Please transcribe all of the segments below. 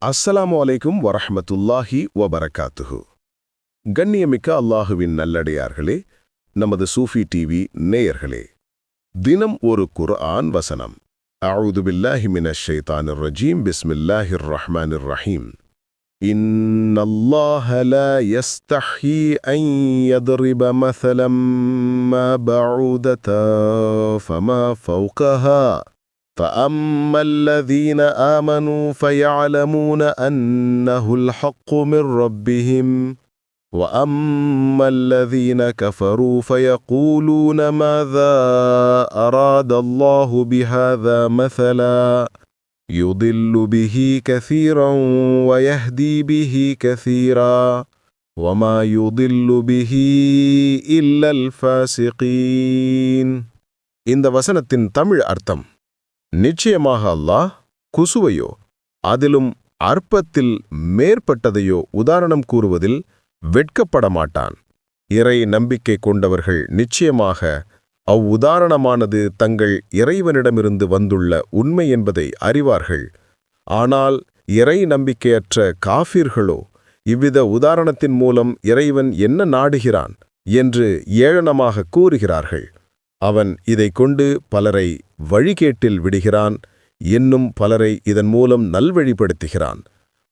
அஸ்ஸலாமு அலைக்கும் வரஹ்மத்துல்லாஹி வபரகாத்துஹு. கண்ணியமிக்க அல்லாஹுவின் நல்லடியார்களே, நமது சூஃபி டிவி நேயர்களே, தினம் ஒரு குர்ஆன் வசனம். அஊது பில்லாஹி மினஷ் ஷைத்தானிர் ரஜீம். பிஸ்மில்லாஹிர் ரஹ்மானிர் ரஹீம். இன்னல்லாஹ லா யஸ்தஹீ அன் யத்ரிப மஸலம் மா பஊததன் ஃபமா ஃபௌகஹா فأما الذين آمنوا فيعلمون أنه الحق من ربهم وأما الذين كفروا فيقولون ماذا أراد الله بهذا مثلا يضل به كثيرا ويهدي به كثيرا وما يضل به إلا الفاسقين. இந்த வசனத்தின் தமிழ் அர்த்தம்: நிச்சயமாக அல்லாஹ் குசுவையோ அதிலும் அற்பத்தில் மேற்பட்டதையோ உதாரணம் கூறுவதில் வெட்கப்பட மாட்டான். இறை நம்பிக்கை கொண்டவர்கள் நிச்சயமாக அவ்வுதாரணமானது தங்கள் இறைவனிடமிருந்து வந்துள்ள உண்மை என்பதை அறிவார்கள். ஆனால் இறை நம்பிக்கையற்ற காஃபிர்களோ இவ்வித உதாரணத்தின் மூலம் இறைவன் என்ன நாடுகிறான் என்று ஏளனமாக கூறுகிறார்கள். அவன் இதை கொண்டு பலரை வழிகேட்டில் விடுகிறான், இன்னும் பலரை இதன் மூலம் நல்வழிப்படுத்துகிறான்.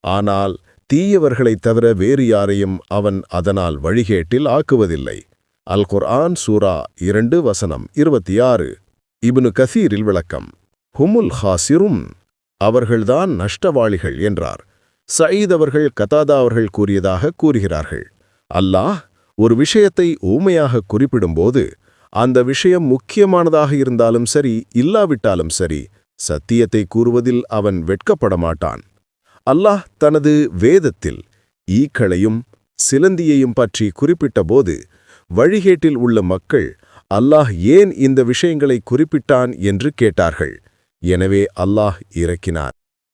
ஆனால் தீயவர்களைத் தவிர வேறு யாரையும் அவன் அதனால் வழிகேட்டில் ஆக்குவதில்லை. அல் குர்ஆன் சூரா 2:26. இப்னு கசீரில் விளக்கம்: ஹுமுல் ஹாசிரும், அவர்கள்தான் நஷ்டவாளிகள் என்றார். சயீத் அவர்கள் கதாதா அவர்கள் கூறியதாக கூறுகிறார்கள். அல்லாஹ் ஒரு விஷயத்தை ஊமையாக குறிப்பிடும்போது அந்த விஷயம் முக்கியமானதாக இருந்தாலும் சரி இல்லாவிட்டாலும் சரி சத்தியத்தை கூறுவதில் அவன் வெட்கப்பட மாட்டான். அல்லாஹ் தனது வேதத்தில் ஈக்களையும் சிலந்தியையும் பற்றி குறிப்பிட்டபோது வழிகேட்டில் உள்ள மக்கள் அல்லாஹ் ஏன் இந்த விஷயங்களை குறிப்பிட்டான் என்று கேட்டார்கள். எனவே அல்லாஹ் இறக்கினார்.